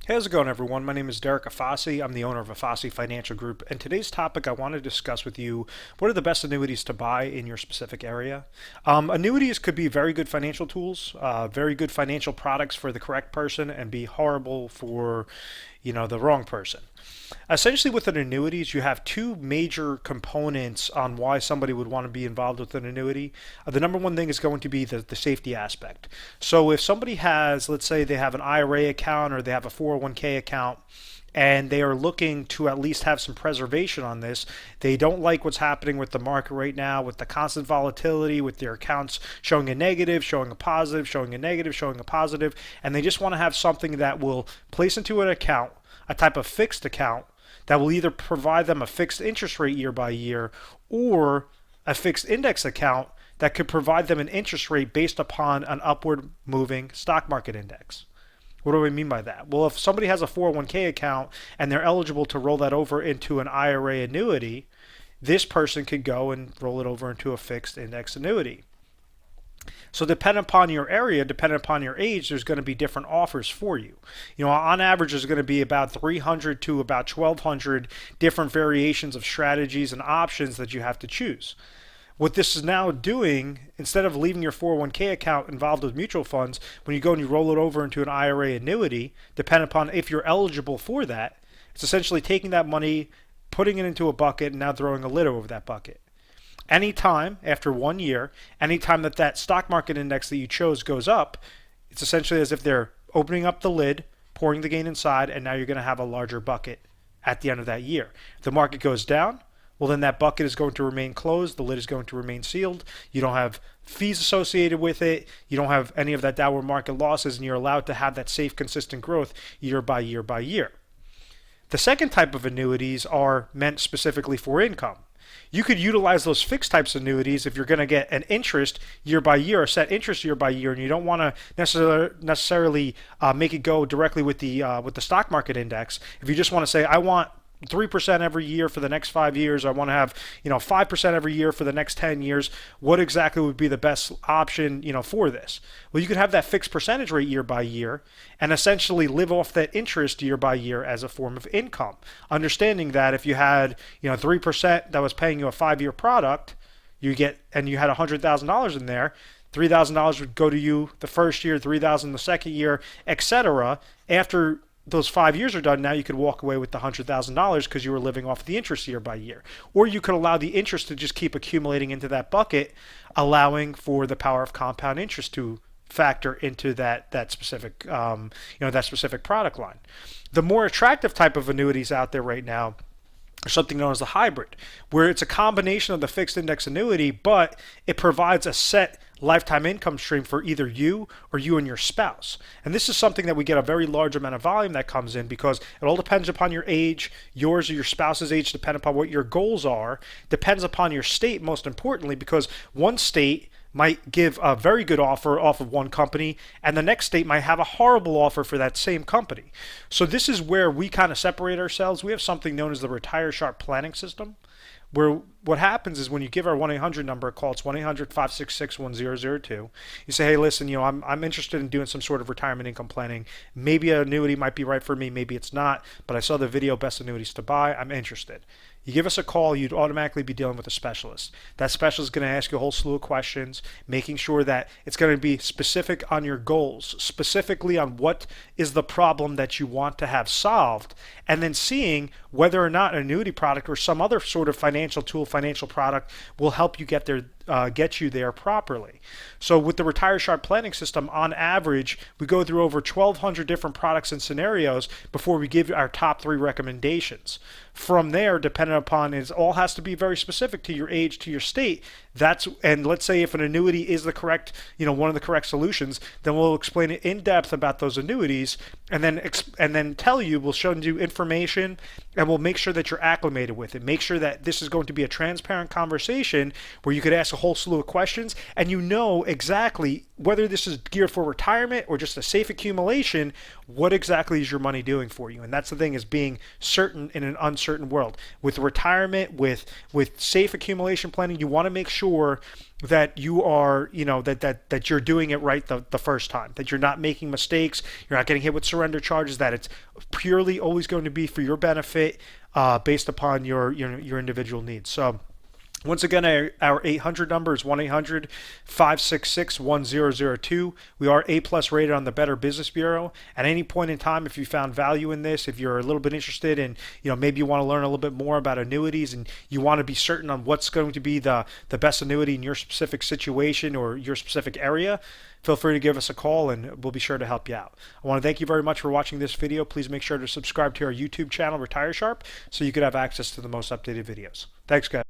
Hey, how's it going, everyone? My name is Derek Afasi. I'm the owner of Afasi Financial Group, and today's topic I want to discuss with you what are the best annuities to buy in your specific area. Annuities could be very good financial tools, very good financial products for the correct person, and be horrible for, the wrong person. Essentially, with an annuities, you have two major components on why somebody would want to be involved with an annuity. The number one thing is going to be the safety aspect. So if somebody has, let's say they have an IRA account or they have a 401k account, and they are looking to at least have some preservation on this. They don't like what's happening with the market right now, with the constant volatility, with their accounts showing a negative, showing a positive, showing a negative, showing a positive, and they just want to have something that will place into an account, a type of fixed account that will either provide them a fixed interest rate year by year or a fixed index account that could provide them an interest rate based upon an upward moving stock market index. What do I mean by that? Well, if somebody has a 401k account and they're eligible to roll that over into an IRA annuity, this person could go and roll it over into a fixed index annuity. So depending upon your area, depending upon your age, there's going to be different offers for you. On average, there's going to be about 300 to about 1,200 different variations of strategies and options that you have to choose. What this is now doing, instead of leaving your 401k account involved with mutual funds, when you go and you roll it over into an IRA annuity, depending upon if you're eligible for that, it's essentially taking that money, putting it into a bucket, and now throwing a lid over that bucket. Anytime after 1 year, anytime that stock market index that you chose goes up, it's essentially as if they're opening up the lid, pouring the gain inside, and now you're going to have a larger bucket at the end of that year. If the market goes down, well, then that bucket is going to remain closed. The lid is going to remain sealed. You don't have fees associated with it. You don't have any of that downward market losses, and you're allowed to have that safe, consistent growth year by year by year. The second type of annuities are meant specifically for income. You could utilize those fixed types of annuities if you're going to get an interest year by year, or set interest year by year, and you don't want to necessarily make it go directly with the stock market index. If you just want to say, I want 3% every year for the next 5 years. I want to have 5% every year for the next 10 years. What exactly would be the best option for this? Well, you could have that fixed percentage rate year by year and essentially live off that interest year by year as a form of income. Understanding that if you had 3% that was paying you a 5-year product, you had $100,000 in there. $3,000 would go to you the first year, $3,000 the second year, etc. After those 5 years are done, now you could walk away with the $100,000 because you were living off the interest year by year. Or you could allow the interest to just keep accumulating into that bucket, allowing for the power of compound interest to factor into that specific that specific product line. The more attractive type of annuities out there right now or something known as a hybrid, where it's a combination of the fixed index annuity, but it provides a set lifetime income stream for either you or you and your spouse. And this is something that we get a very large amount of volume that comes in because it all depends upon your age, yours or your spouse's age, depending upon what your goals are, depends upon your state most importantly, because one state might give a very good offer off of one company and the next state might have a horrible offer for that same company. So this is where we kind of separate ourselves. We have something known as the Retire Sharp planning system, where what happens is when you give our 1-800 number a call, it's 1-800-566-1002. You say, hey, listen, I'm interested in doing some sort of retirement income planning. Maybe an annuity might be right for me, maybe it's not, but I saw the video, Best Annuities to Buy, I'm interested. You give us a call, you'd automatically be dealing with a specialist. That specialist is going to ask you a whole slew of questions, making sure that it's going to be specific on your goals, specifically on what is the problem that you want to have solved, and then seeing whether or not an annuity product or some other sort of financial tool, financial product will help you get you there properly. So with the Retire Sharp planning system, on average, we go through over 1,200 different products and scenarios before we give our top 3 recommendations. From there, depending upon, it all has to be very specific to your age, to your state. And let's say if an annuity is the correct, one of the correct solutions, then we'll explain it in depth about those annuities, and then we'll show you information, and we'll make sure that you're acclimated with it. Make sure that this is going to be a transparent conversation where you could ask a whole slew of questions, and you know exactly whether this is geared for retirement or just a safe accumulation, what exactly is your money doing for you. And that's the thing, is being certain in an uncertain world. With retirement, with safe accumulation planning, you want to make sure that you are, that you're doing it right the first time, that you're not making mistakes, you're not getting hit with surrender charges, that it's purely always going to be for your benefit, based upon your individual needs. So once again, our 800 number is 1-800-566-1002. We are A+ rated on the Better Business Bureau. At any point in time, if you found value in this, if you're a little bit interested in, maybe you want to learn a little bit more about annuities and you want to be certain on what's going to be the best annuity in your specific situation or your specific area, feel free to give us a call and we'll be sure to help you out. I want to thank you very much for watching this video. Please make sure to subscribe to our YouTube channel, Retire Sharp, so you could have access to the most updated videos. Thanks, guys.